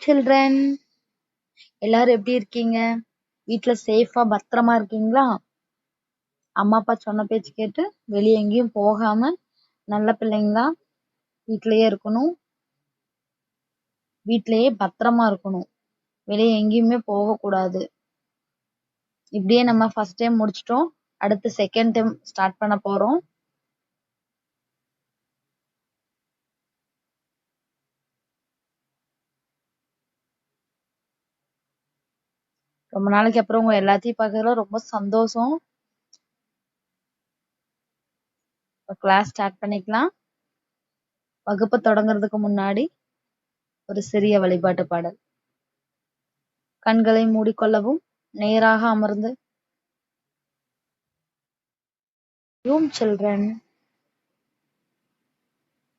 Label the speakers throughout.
Speaker 1: Children, எல்லாரும் எப்படி இருக்கீங்க? வீட்ல சேஃபா பத்திரமா இருக்கீங்களா? அம்மா அப்பா சொன்ன பேச்சு கேட்டு வெளியே எங்கேயும் போகாம நல்ல பிள்ளைங்களா வீட்லயே இருக்கணும். வீட்லயே பத்திரமா இருக்கணும். வெளியே எங்கேயுமே போகக்கூடாது. இப்படியே நம்ம ஃபர்ஸ்ட் டைம் முடிச்சிட்டோம். அடுத்து செகண்ட் டைம் ஸ்டார்ட் பண்ண போறோம். ரொம்ப நாளைக்கு அப்புறம் உங்க எல்லாத்தையும் பார்க்கறதுல ரொம்ப சந்தோஷம். கிளாஸ் ஸ்டார்ட் பண்ணிக்கலாம். வகுப்பு தொடங்குறதுக்கு முன்னாடி ஒரு சிறிய வழிபாட்டு பாடல். கண்களை மூடிக்கொள்ளவும், நேராக அமர்ந்து. Children,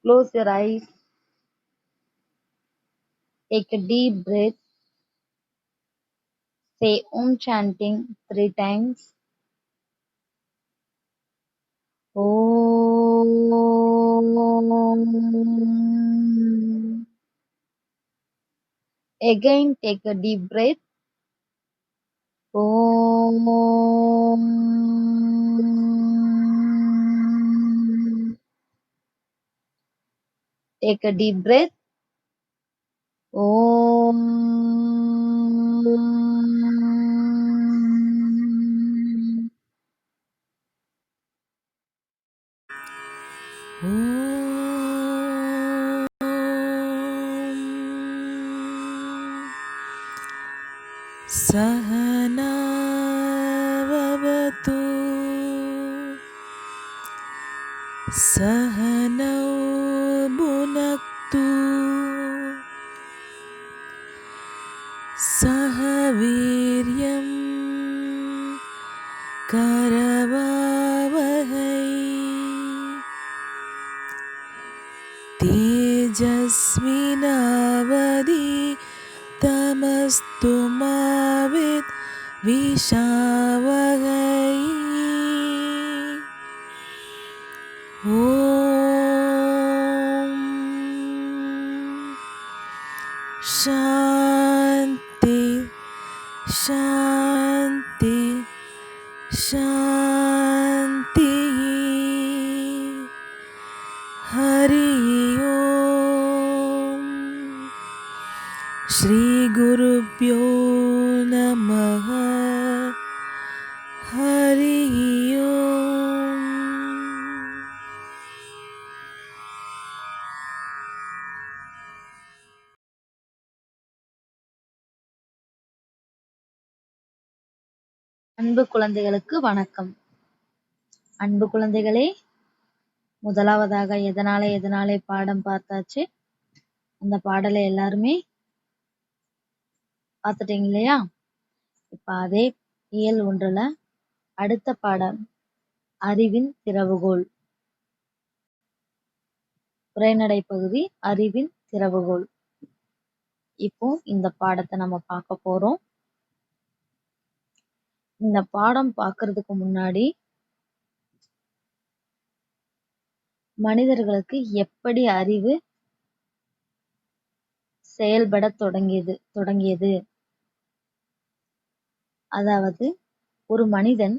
Speaker 1: close your eyes, take a deep breath, say Om chanting 3 times. Om. Again, take a deep breath. Om. Take a deep breath. Om.
Speaker 2: सहना भवतु सहनौ भुनक्तु सह वीर्यं करवावहै तेजस्विनावधीतमस्तु मा विद्विषावहै ॐ शान्ति शान्ति शान्तिः हरि ओम श्री गुरुभ्यो नमः हरि ओम
Speaker 1: அன்பு குழந்தைகளுக்கு வணக்கம். அன்பு குழந்தைகளே, முதலாவதாக எதனாலே பாடம் பார்த்தாச்சு. அந்த பாடலை எல்லாருமே பார்த்துட்டீங்க இல்லையா? இப்ப அதே இயல் 1ல அடுத்த பாடம் அறிவின் திறவுகோல். உரைநடை பகுதி அறிவின் திறவுகோல். இப்போ இந்த பாடத்தை நம்ம பார்க்க போறோம். இந்த பாடம் பார்க்கறதுக்கு முன்னாடி மனிதர்களுக்கு எப்படி அறிவு செயல்பட தொடங்கியது. அதாவது ஒரு மனிதன்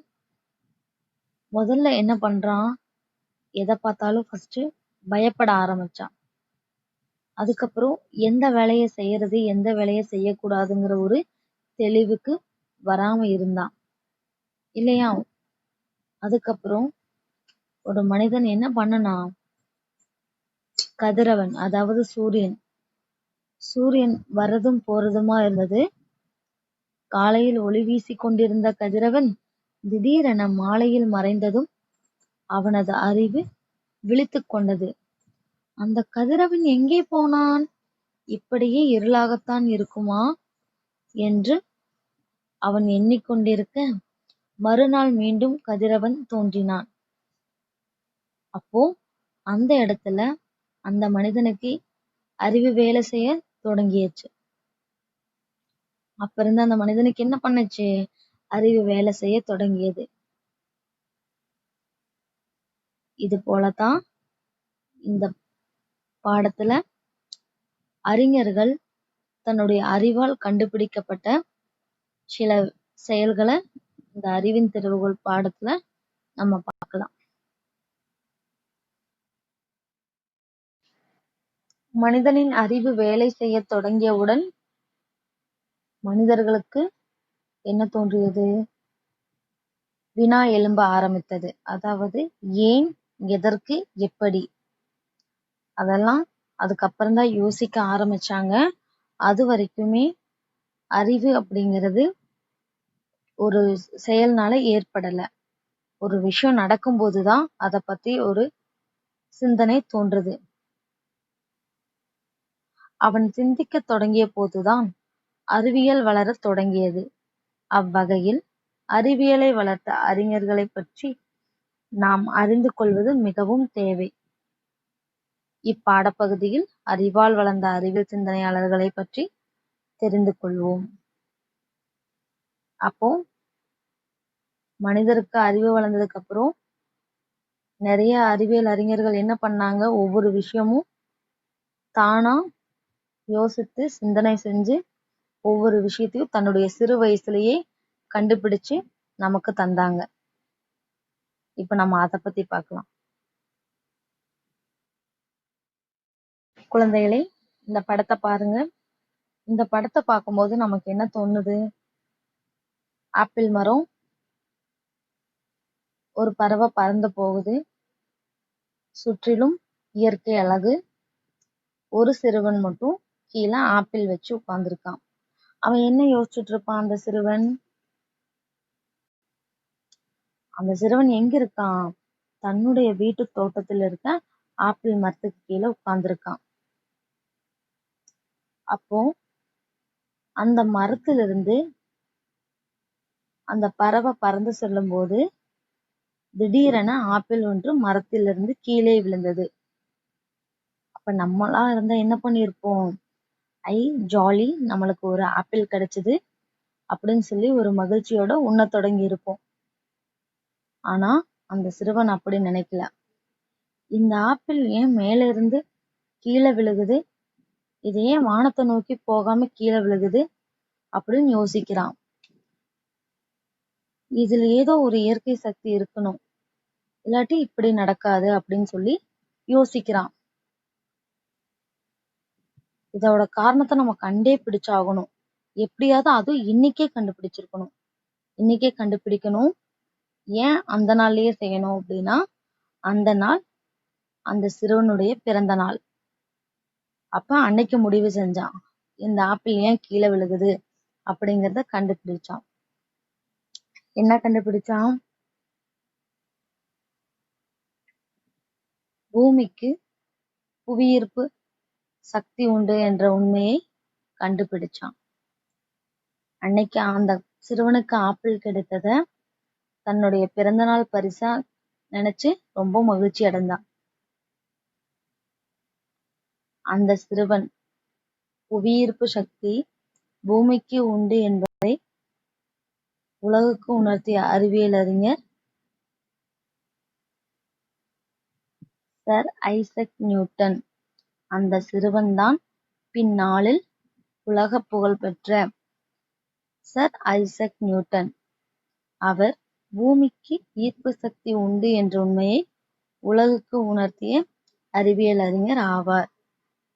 Speaker 1: முதல்ல என்ன பண்றான், எதை பார்த்தாலும் ஃபர்ஸ்ட் பயப்பட ஆரம்பிச்சான். அதுக்கப்புறம் எந்த வேலையை செய்யறது எந்த வேலையை செய்யக்கூடாதுங்கிற ஒரு தெளிவுக்கு வராம இருந்தான் இல்லையா? அதுக்கப்புறம் ஒரு மனிதன் என்ன பண்ணனான், கதிரவன் அதாவது சூரியன் வர்றதும் போறதுமா இருந்தது. காலையில் ஒளி வீசிக் கொண்டிருந்த கதிரவன் திடீரென மாலையில் மறைந்ததும் அவனது அறிவு விழித்துக் கொண்டது. அந்த கதிரவன் எங்கே போனான்? இப்படியே இருளாகத்தான் இருக்குமா என்று அவன் எண்ணிக்கொண்டிருக்க, மறுநாள் மீண்டும் கதிரவன் தோன்றினான். அப்போ அந்த இடத்துல அந்த மனிதனுக்கு அறிவு வேலை செய்ய தொடங்கியச்சு. அப்ப இருந்து அந்த மனிதனுக்கு என்ன பண்ணுச்சு, அறிவு வேலை செய்ய தொடங்கியது. இது போலதான் இந்த பாடத்துல அறிஞர்கள் தன்னுடைய அறிவால் கண்டுபிடிக்கப்பட்ட சில செயல்களை இந்த அறிவின் திறவுகோல் பாடத்துல நம்ம பார்க்கலாம். மனிதனின் அறிவு வேலை செய்ய தொடங்கியவுடன் மனிதர்களுக்கு என்ன தோன்றியது? வினா எழும்ப ஆரம்பித்தது. அதாவது ஏன், எதற்கு, எப்படி, அதெல்லாம் அதுக்கப்புறம் தான் யோசிக்க ஆரம்பிச்சாங்க. அது வரைக்குமே அறிவு அப்படிங்கிறது ஒரு செயல்னால ஏற்படல. ஒரு விஷயம் நடக்கும்போதுதான் அதை பத்தி ஒரு சிந்தனை தோன்றுது. அவன் சிந்திக்க தொடங்கிய போதுதான் அறிவியல் வளரத் தொடங்கியது. அவ்வகையில் அறிவியலை வளர்த்த அறிஞர்களைப் பற்றி நாம் அறிந்து கொள்வது மிகவும் தேவை. இப்பாடப்பகுதியில் அறிவால் வளர்ந்த அறிவியல் சிந்தனையாளர்களைப் பற்றி தெரிந்து கொள்வோம். அப்போ மனிதருக்கு அறிவு வளர்ந்ததுக்கு அப்புறம் நிறைய அறிவியல் அறிஞர்கள் என்ன பண்ணாங்க? ஒவ்வொரு விஷயமும் தானா யோசித்து சிந்தனை செஞ்சு ஒவ்வொரு விஷயத்தையும் தன்னுடைய சிறு வயசுலயே கண்டுபிடிச்சு நமக்கு தந்தாங்க. இப்ப நம்ம அதை பத்தி பார்க்கலாம். குழந்தைகளே, இந்த படத்தை பாருங்க. இந்த படத்தை பார்க்கும்போது நமக்கு என்ன தோணுது? ஆப்பிள் மரம், ஒரு பறவை பறந்து போகுது, சுற்றிலும் இயற்கை அழகு, ஒரு சிறுவன் மட்டும் கீழே ஆப்பிள் வச்சு உட்கார்ந்துருக்கான். அவன் என்ன யோசிச்சுட்டு இருப்பான்? அந்த சிறுவன் எங்க இருக்கான்? தன்னுடைய வீட்டு தோட்டத்துல இருக்க ஆப்பிள் மரத்துக்கு கீழே உட்கார்ந்துருக்கான். அப்போ அந்த மரத்திலிருந்து அந்த பறவை பறந்து செல்லும் போது திடீரென ஆப்பிள் ஒன்று மரத்திலிருந்து கீழே விழுந்தது. அப்ப நம்மளா இருந்தா என்ன பண்ணிருப்போம்? ஜாலி, நம்மளுக்கு ஒரு ஆப்பிள் கிடைச்சது அப்படின்னு சொல்லி ஒரு மகிழ்ச்சியோட உண்ண தொடங்கி இருப்போம். ஆனா அந்த சிறுவன் அப்படி நினைக்கல. இந்த ஆப்பிள் ஏன் மேல இருந்து கீழே விழுகுது? இது ஏன் வானத்தை நோக்கி போகாம கீழே விழுகுது அப்படின்னு யோசிக்கிறான். இதுல ஏதோ ஒரு இயற்கை சக்தி இருக்கணும், இல்லாட்டி இப்படி நடக்காது அப்படின்னு சொல்லி யோசிக்கிறான். இதோட காரணத்தை நம்ம கண்டே பிடிச்சாகணும். எப்படியாவது அதுவும் இன்னைக்கே கண்டுபிடிக்கணும். ஏன் அந்த நாள்லயே செய்யணும் அப்படின்னா, அந்த நாள் அந்த சிறுவனுடைய பிறந்த நாள். அப்ப அன்னைக்கு முடிவு செஞ்சான், இந்த ஆப்பிள் ஏன் கீழே விழுகுது அப்படிங்கிறத கண்டுபிடிச்சான். என்ன கண்டுபிடிச்சான்? பூமிக்கு புவியீர்ப்பு சக்தி உண்டு என்ற உண்மையை கண்டுபிடிச்சான். அன்னைக்கு அந்த சிறுவனுக்கு ஆப்பிள் கிடைத்தத தன்னுடைய பிறந்தநாள் பரிசா நினைச்சு ரொம்ப மகிழ்ச்சி அடைந்தான். அந்த சிறுவன் புவியீர்ப்பு சக்தி பூமிக்கு உண்டு என்பதை உலகுக்கு உணர்த்திய அறிவியல் அறிஞர் சர் ஐசக் நியூட்டன். அந்த சிறுவன்தான் பின்னாளில் உலக புகழ் பெற்ற சர் ஐசக் நியூட்டன். அவர் பூமிக்கு ஈர்ப்பு சக்தி உண்டு என்ற உண்மையை உலகுக்கு உணர்த்திய அறிவியல் அறிஞர் ஆவார்.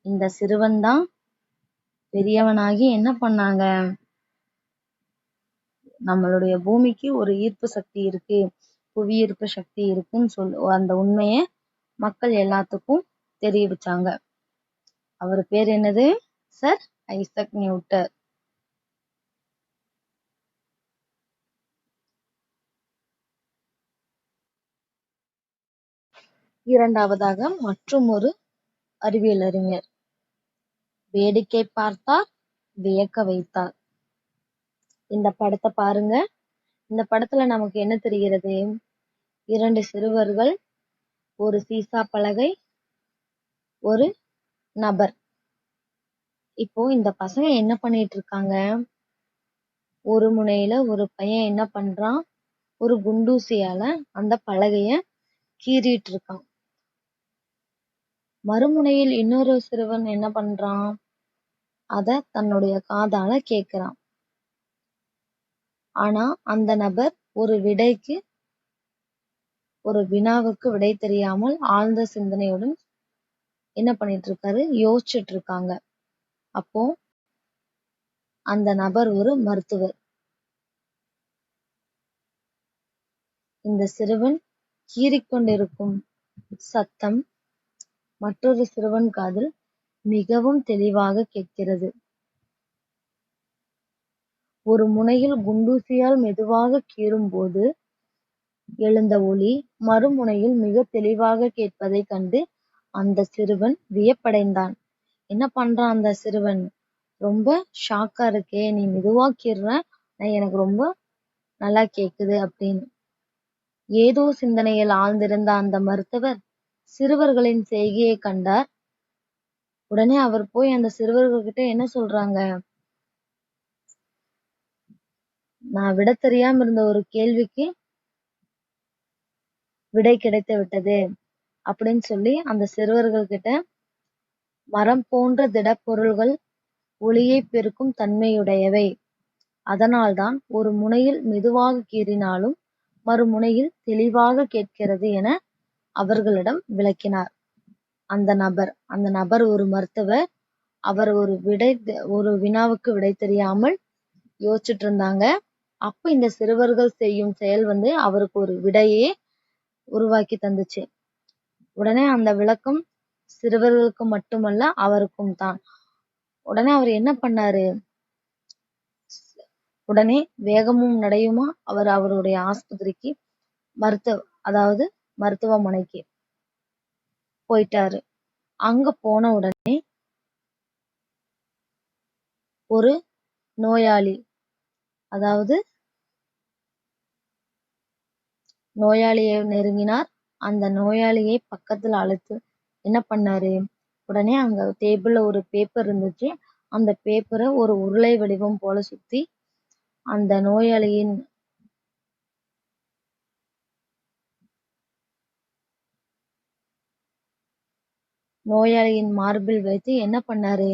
Speaker 1: இந்த சிறுவன்தான் பெரியவனாகி என்ன பண்ணாங்க? நம்மளுடைய பூமிக்கு ஒரு ஈர்ப்பு சக்தி இருக்கு, புவியீர்ப்பு சக்தி இருக்குன்னு அந்த உண்மைய மக்கள் எல்லாத்துக்கும் தெரிவிச்சாங்க. அவர் பேர் என்னது? Sir Isaac Newton. இரண்டாவதாக மற்றுமொரு அறிவியல் அறிஞர். வேடிக்கை பார்த்தார், வியக்க வைத்தார். இந்த படத்தை பாருங்க. இந்த படத்துல நமக்கு என்ன தெரிகிறது? 2 சிறுவர்கள், ஒரு சீசா பலகை, ஒரு நபர். இப்போ இந்த பசங்க என்ன பண்ணிட்டு இருக்காங்க? ஒரு முனையில ஒரு பையன் என்ன பண்றான்? ஒரு குண்டூசியால அந்த பலகைய கீறிட்டு இருக்கான். மறுமுனையில் இன்னொரு சிறுவன் என்ன பண்றான்? அத தன்னுடைய காதால கேட்கிறான். ஆனா அந்த நபர் ஒரு வினாவுக்கு விடை தெரியாமல் ஆழ்ந்த சிந்தனையுடன் என்ன பண்ணிட்டு இருக்காரு, யோசிச்சுட்டு இருக்காங்க. அப்போ அந்த நபர் ஒரு மருத்துவர். இந்த சிறுவன் கீறிக்கொண்டிருக்கும் சத்தம் மற்றொரு சிறுவன் காதில் மிகவும் தெளிவாக கேட்கிறது. ஒரு முனையில் குண்டூசியால் மெதுவாக கீறும்போது எழுந்த ஒலி மறுமுனையில் மிக தெளிவாக கேட்பதைக் கண்டு அந்த சிறுவன் வியப்படைந்தான். என்ன பண்றான் அந்த சிறுவன்? ரொம்ப ஷாக்கா இருக்கே, நீ மெதுவா கீறுற, எனக்கு ரொம்ப நல்லா கேக்குது அப்படின்னு. ஏதோ சிந்தனையில் ஆழ்ந்திருந்த அந்த மருத்துவர் சிறுவர்களின் செய்கையை கண்டார். உடனே அவர் போய் அந்த சிறுவர்கள்கிட்ட என்ன சொல்றாங்க, நான் விட தெரியாம இருந்த ஒரு கேள்விக்கு விடை கிடைத்து விட்டது அப்படின்னு சொல்லி அந்த சிறுவர்கள் கிட்ட, மரம் போன்ற திடப்பொருள்கள் ஒலியை பெருக்கும் தன்மையுடையவை. அதனால்தான் ஒரு முனையில் மெதுவாக கீறினாலும் மறுமுனையில் தெளிவாக கேட்கிறது என அவர்களிடம் விளக்கினார். அந்த நபர் ஒரு மருத்துவர். அவர் ஒரு வினாவுக்கு விடை தெரியாமல் யோசிச்சுட்டு இருந்தாங்க. அப்ப இந்த சிறுவர்கள் செய்யும் செயல் அவருக்கு ஒரு விடையே உருவாக்கி தந்துச்சு. உடனே அந்த விளக்கம் சிறுவர்களுக்கு மட்டுமல்ல, அவருக்கும் தான். உடனே அவர் என்ன பண்ணாரு, உடனே வேகமும் நடையுமா அவர் அவருடைய ஆஸ்பத்திரிக்கு அதாவது மருத்துவமனைக்கு போயிட்டாரு. அங்க போன உடனே ஒரு நோயாளி, அதாவது நோயாளியை நெருங்கினார். அந்த நோயாளியை பக்கத்துல அழைத்து என்ன பண்ணாரு, உடனே அங்க டேபிள்ல ஒரு பேப்பர் இருந்துச்சு. அந்த பேப்பரை ஒரு உருளை வடிவம் போல சுத்தி அந்த நோயாளியின் மார்பில் வைத்து என்ன பண்ணாரு,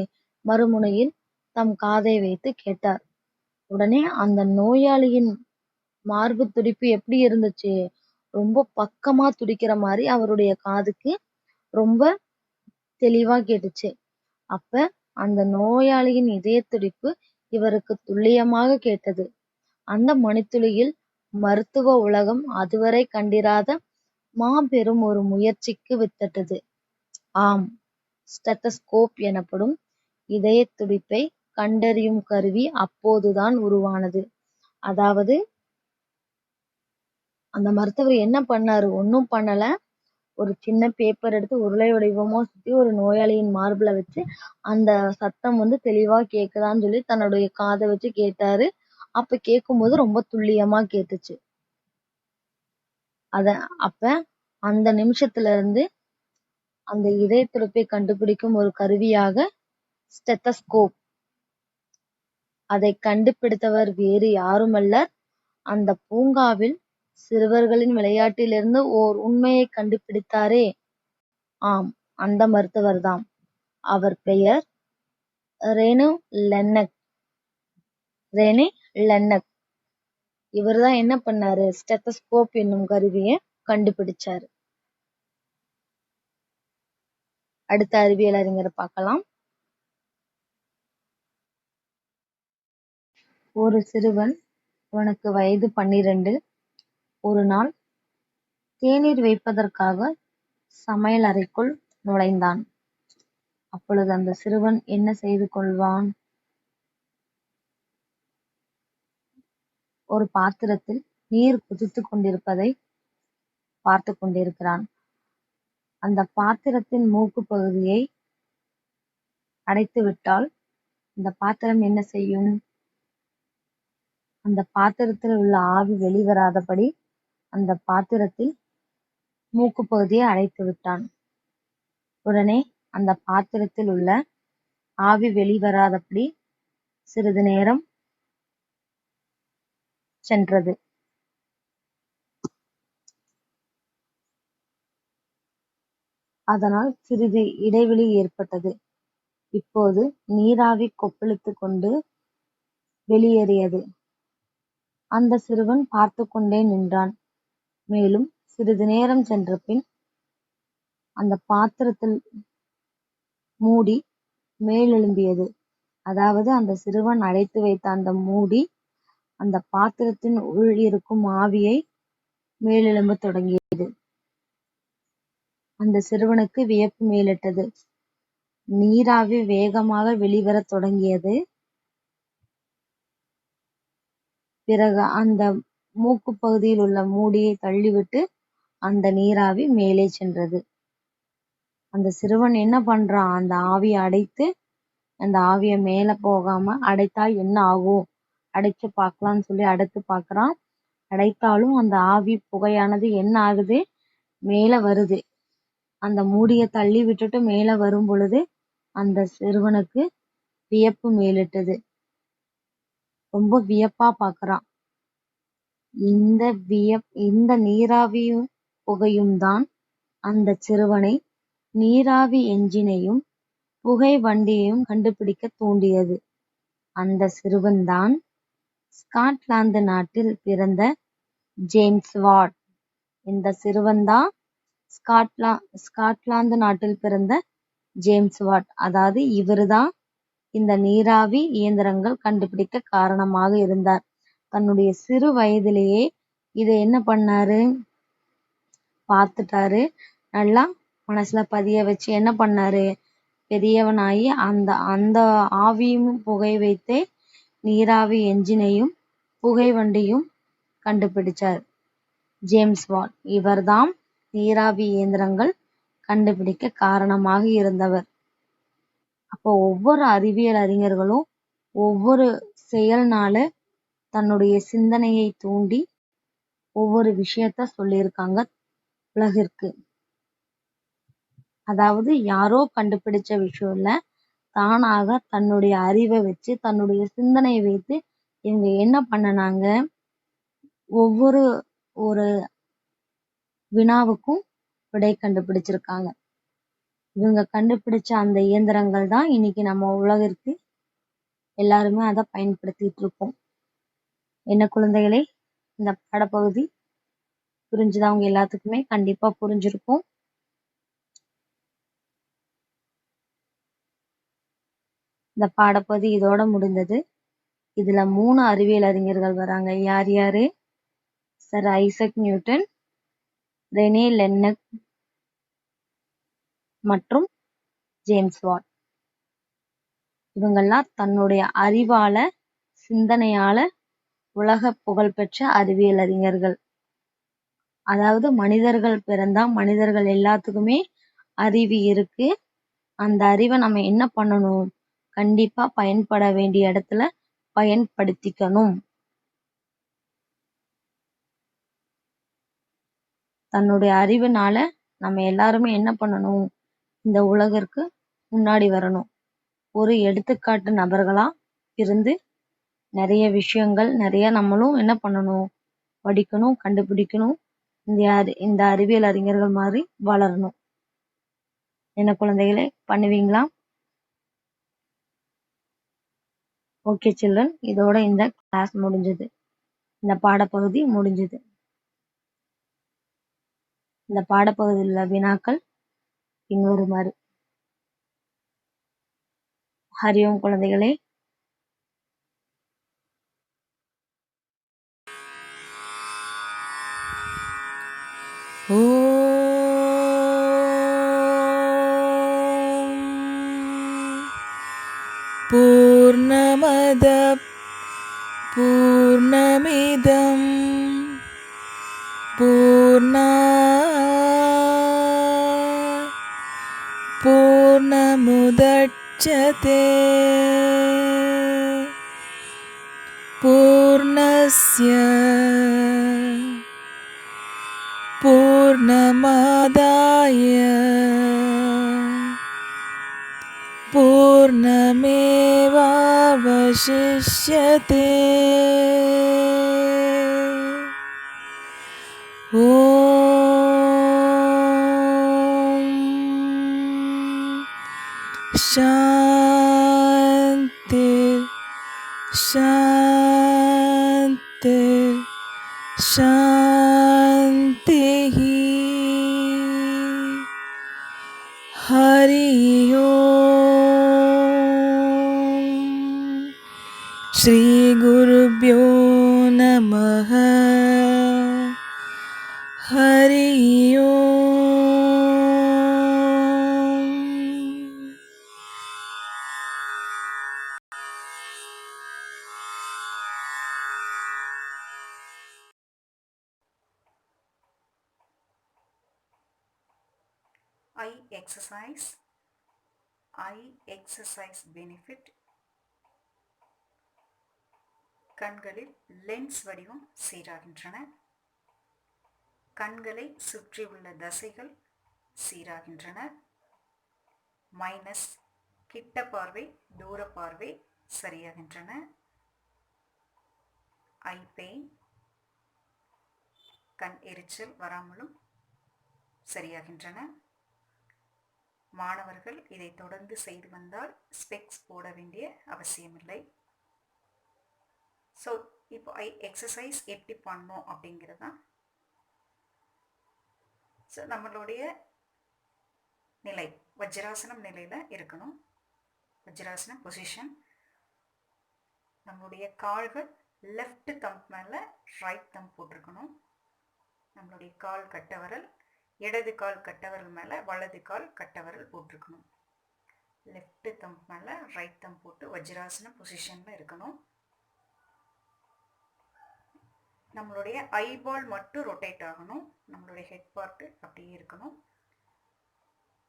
Speaker 1: மறுமுனையில் தம் காதை வைத்து கேட்டார். உடனே அந்த நோயாளியின் மார்பு துடிப்பு எப்படி இருந்துச்சு, ரொம்ப பக்கமா துடிக்கிற மாதிரி அவருடைய காதுக்கு ரொம்ப தெளிவா கேட்டுச்சு. அப்ப அந்த நோயாளியின் இதய துடிப்பு இவருக்கு துல்லியமாக கேட்டது. அந்த மணித்துளியில் மருத்துவ உலகம் அதுவரை கண்டிராத மாபெரும் ஒரு முயற்சிக்கு வித்திட்டது. ஆம், ஸ்டெத்தஸ்கோப் எனப்படும் இதய துடிப்பை கண்டறியும் கருவி அப்போதுதான் உருவானது. அதாவது அந்த மருத்துவர் என்ன பண்ணாரு, ஒன்னும் பண்ணல. ஒரு சின்ன பேப்பர் எடுத்து உருளை வடிவமா சுத்தி ஒரு நோயாளியின் மார்புல வச்சு அந்த சத்தம் தெளிவா கேக்குதான்னு சொல்லி தன்னுடைய காதை வச்சு கேட்டாரு. அப்ப கேட்கும்போது ரொம்ப துல்லியமா கேட்டுச்சு. அப்ப அந்த நிமிஷத்துல இருந்து அந்த இதய துடிப்பை கண்டுபிடிக்கும் ஒரு கருவியாக ஸ்டெத்தஸ்கோப். அதை கண்டுபிடித்தவர் வேறு யாருமல்ல, அந்த பூங்காவில் சிறுவர்களின் விளையாட்டிலிருந்து ஓர் உண்மையை கண்டுபிடித்தாரே, ஆம், அந்த மருத்துவர்தாம். அவர் பெயர் ரெனே லென்னக். இவர்தான் என்ன பண்ணாரு, ஸ்டெத்தஸ்கோப் என்னும் கருவியை கண்டுபிடிச்சாரு. அடுத்த அறிவியல் அறிஞரை பார்க்கலாம். ஒரு சிறுவன், அவனுக்கு வயது 12, ஒரு நாள் தேநீர் வைப்பதற்காக சமையல் அறைக்குள் நுழைந்தான். அப்பொழுது அந்த சிறுவன் என்ன செய்து கொள்வான், ஒரு பாத்திரத்தில் நீர் கொதித்துக் கொண்டிருப்பதை பார்த்துக் கொண்டிருக்கிறான். அந்த பாத்திரத்தின் மூக்கு பகுதியை அடைத்துவிட்டால் அந்த பாத்திரம் என்ன செய்யும், அந்த பாத்திரத்தில் உள்ள ஆவி வெளிவராதபடி அந்த பாத்திரத்தில் மூக்கு பகுதியை அடைத்து விட்டான். உடனே அந்த பாத்திரத்தில் உள்ள ஆவி வெளிவராதபடி சிறிது நேரம் சென்றது. அதனால் சிறிது இடைவெளி ஏற்பட்டது. இப்போது நீராவி கொப்பளித்துக் கொண்டு வெளியேறியது. அந்த சிறுவன் பார்த்துக் கொண்டே நின்றான். மேலும் சிறிது நேரம் சென்றபின் அந்த பாத்திரத்தில் மூடி மேலெழும்பியது. அதாவது அந்த சிறுவன் அடைத்து வைத்த அந்த மூடி அந்த பாத்திரத்தின் உள் இருக்கும் ஆவியை மேலெழும்பத் தொடங்கியது. அந்த சிறுவனுக்கு வியப்பு மேலிட்டது. நீராவி வேகமாக வெளிவரத் தொடங்கியது. பிறகு அந்த மூக்கு பகுதியில் உள்ள மூடியை தள்ளிவிட்டு அந்த நீராவி மேலே சென்றது. அந்த சிறுவன் என்ன பண்றான், அந்த ஆவியை அடைத்து அந்த ஆவியை மேல போகாம அடைத்தா என்ன ஆகும், அடைச்சு பார்க்கலாம்னு சொல்லி அடைத்து பார்க்கறான். அடைத்தாலும் அந்த ஆவி புகையானது என்ன ஆகுது, மேல வருது. அந்த மூடியை தள்ளி விட்டுட்டு மேல வரும் பொழுது அந்த சிறுவனுக்கு வியப்பு மேலிட்டது. ரொம்ப வியப்பா பார்க்கறான். இந்த நீராவியும் புகையும் தான் அந்த சிறுவனை நீராவி என்ஜினையும் புகை வண்டியையும் கண்டுபிடிக்க தூண்டியது. அந்த சிறுவன்தான் ஸ்காட்லாந்து நாட்டில் பிறந்த ஜேம்ஸ் வாட். இந்த சிறுவன்தான் ஸ்காட்லாந்து நாட்டில் பிறந்த ஜேம்ஸ் வாட். அதாவது இவருதான் இந்த நீராவி இயந்திரங்கள் கண்டுபிடிக்க காரணமாக இருந்தார். தன்னுடைய சிறு வயதிலேயே இதை என்ன பண்ணாரு, பார்த்துட்டாரு. நல்லா மனசுல பதிய வச்சு என்ன பண்ணாரு, பெரியவனாகி அந்த ஆவியும் புகை வைத்தே நீராவி என்ஜினையும் புகை வண்டியும் கண்டுபிடிச்சார் ஜேம்ஸ் வாட். இவர்தான் நீராவி இயந்திரங்கள் கண்டுபிடிக்க காரணமாக இருந்தவர். அப்போ ஒவ்வொரு அறிவியல் அறிஞர்களும் ஒவ்வொரு செயல்னால தன்னுடைய சிந்தனையை தூண்டி ஒவ்வொரு விஷயத்த சொல்லியிருக்காங்க உலகிற்கு. அதாவது யாரோ கண்டுபிடிச்ச விஷயம் இல்ல, தானாக தன்னுடைய அறிவை வச்சு தன்னுடைய சிந்தனையை வைத்து இவங்க என்ன பண்ணனாங்க, ஒவ்வொரு ஒரு வினாவுக்கும் விடை கண்டுபிடிச்சிருக்காங்க. இவங்க கண்டுபிடிச்ச அந்த இயந்திரங்கள் தான் இன்னைக்கு நம்ம உலகிற்கு எல்லாருமே அதை பயன்படுத்திட்டு இருக்கோம். என்ன குழந்தைகளே, இந்த பாடப்பகுதி புரிஞ்சுதா? அவங்க எல்லாத்துக்குமே கண்டிப்பா புரிஞ்சிருக்கும். இந்த பாடப்பகுதி இதோட முடிந்தது. இதுல 3 அறிவியல் அறிஞர்கள் வராங்க. யார் யாரு? சர் ஐசக் நியூட்டன், ரெனே லென்னக் மற்றும் ஜேம்ஸ் வாட். இவங்கெல்லாம் தன்னுடைய அறிவால சிந்தனையால உலக புகழ்பெற்ற அறிவியல் அறிஞர்கள். அதாவது மனிதர்கள் பிறந்தா மனிதர்கள் எல்லாத்துக்குமே அறிவு இருக்கு. அந்த அறிவை நம்ம என்ன பண்ணணும், கண்டிப்பா பயன்பட வேண்டிய இடத்துல பயன்படுத்திக்கணும். தன்னுடைய அறிவுனால நம்ம எல்லாருமே என்ன பண்ணணும், இந்த உலகிற்கு முன்னாடி வரணும். ஒரு எடுத்துக்காட்டு நபர்களா இருந்து நிறைய விஷயங்கள் நிறைய நம்மளும் என்ன பண்ணணும், படிக்கணும், கண்டுபிடிக்கணும். இந்த அறிவியல் அறிஞர்கள் மாதிரி வளரணும். என்ன குழந்தைகளே, பண்ணுவீங்களா? ஓகே சில்ட்ரன், இதோட இந்த கிளாஸ் முடிஞ்சது. இந்த பாடப்பகுதி முடிஞ்சது. இந்த பாடப்பகுதியில் உள்ள வினாக்கள் பின்வருமாறு. ஹரி ஓம் குழந்தைகளே.
Speaker 2: பூர்ணமத பூர்ணமிதம் பூர்ணமுதச்யதே பூர்ணஸ்ய பூர்ணமாதாய பூர்ணமேவாவசிஷ்யதே. ஓம் சாந்தி शान्तिः शान्तिः हरि ओम् श्रीगुरुभ्यो नमः हरि ओम्
Speaker 3: eye exercise benefit கண்களில் லென்ஸ் வடிவம் சீராகின்றன. கண்களை சுற்றியுள்ள தசைகள் சீராகின்றன. மைனஸ் கிட்ட பார்வை தூர பார்வை சரியாகின்றன. ஐ பெயின் கண் எரிச்சல் வராமலும் சரியாகின்றன. மாணவர்கள் இதை தொடர்ந்து செய்து வந்தால் ஸ்பெக்ஸ் போட வேண்டிய அவசியமில்லை. ஸோ இப்போ ஐ எக்ஸசைஸ் எப்படி பண்ணோம் அப்படிங்கிறதான். ஸோ நம்மளுடைய நிலை வஜ்ராசனம் நிலையில் இருக்கணும். வஜ்ராசனம் பொசிஷன். நம்மளுடைய கால்கள் லெஃப்ட் தம்ப் மேலே ரைட் தம்ப் போட்டிருக்கணும். நம்மளுடைய கால் கட்டவரல் இடது கால் கட்டவரல் மேலே வலது கால் கட்டவரல் போட்டிருக்கணும். லெஃப்ட் தம்ப் மேலே ரைட் தம்ப் போட்டு வஜ்ராசனம் பொசிஷனில் இருக்கணும். நம்மளுடைய ஐபால் மட்டும் ரொட்டேட் ஆகணும். நம்மளுடைய ஹெட் பார்ட்டு அப்படியே இருக்கணும்.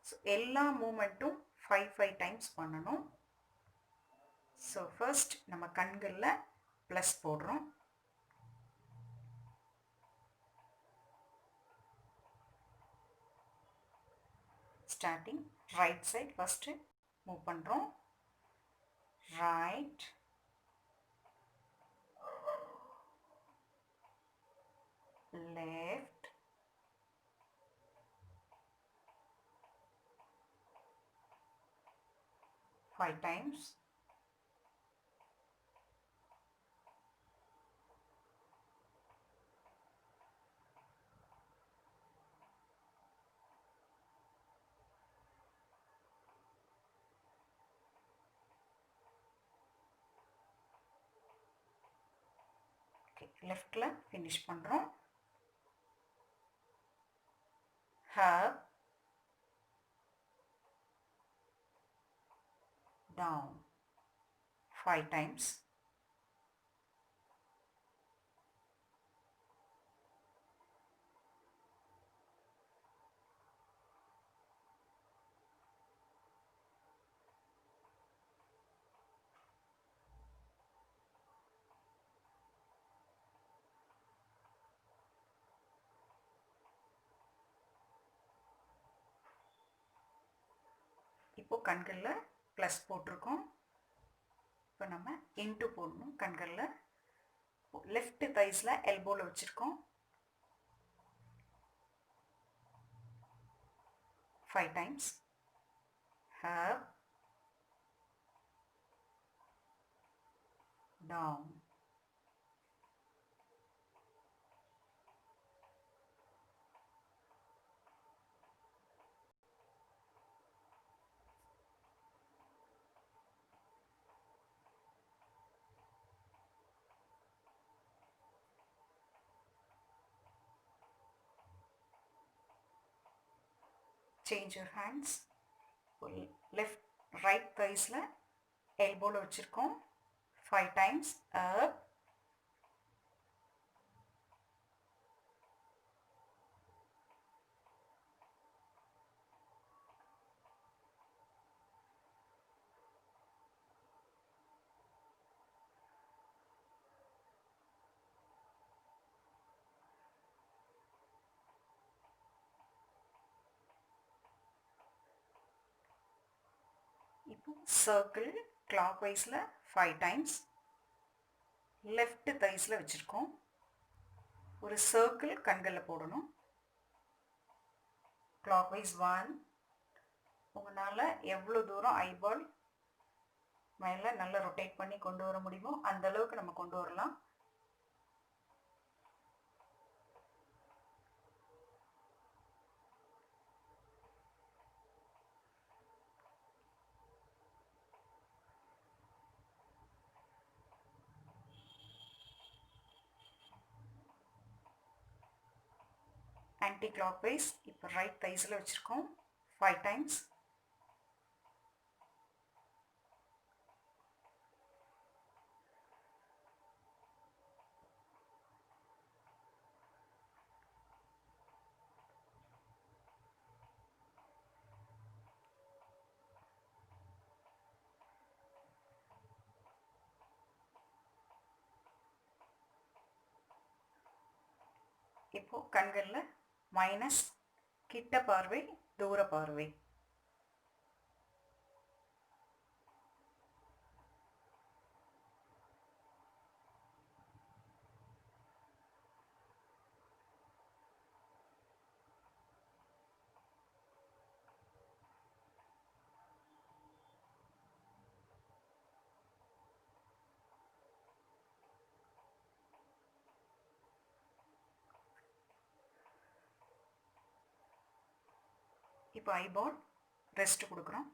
Speaker 3: ஸோ எல்லா மூமெண்ட்டும் 5 டைம்ஸ் பண்ணணும். ஸோ ஃபர்ஸ்ட் நம்ம கண்களில் ப்ளஸ் போடுறோம். Starting right side first move பண்ணுறோம். Right left five times. Okay, leftல finish பண்றோம். Up, down 5 times. இப்போ கண்களில் ப்ளஸ் போட்டிருக்கோம். இப்போ நம்ம இன்ட்டு போடணும். கண்களில் லெஃப்ட் தைஸில் எல்போவில் வச்சுருக்கோம். 5 times. Up, down. Change your hands. Left right thighsல elbowல வச்சிருக்கோம். 5 times. Up, இப்போ சர்க்கிள் கிளாக் வைஸில் 5 டைம்ஸ் லெஃப்ட் தைஸில் வச்சுருக்கோம். ஒரு சர்க்கிள் கண்களில் போடணும். Clockwise 1. உங்களால் எவ்வளோ தூரம் ஐபால் ஸ்மைலை நல்லா ரொட்டேட் பண்ணி கொண்டு வர முடியுமோ அந்த அளவுக்கு நம்ம கொண்டு வரலாம். ஆன்டி கிளாக் வைஸ் இப்போ ரைட் தைஸில் வச்சுருக்கோம் 5 டைம்ஸ். இப்போ கண்களில் மைனஸ், கிட்ட பார்வை, தூர பார்வை. இப்போ ஐபால் ரெஸ்ட் கொடுக்குறோம்.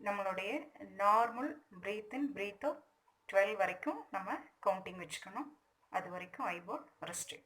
Speaker 3: நம்மளுடைய நார்மல் பிரீத் இன் பிரீத் அவுட் 12 வரைக்கும் நம்ம கவுண்டிங் வச்சுக்கணும். அது வரைக்கும் ஐபால் ரெஸ்ட்டு.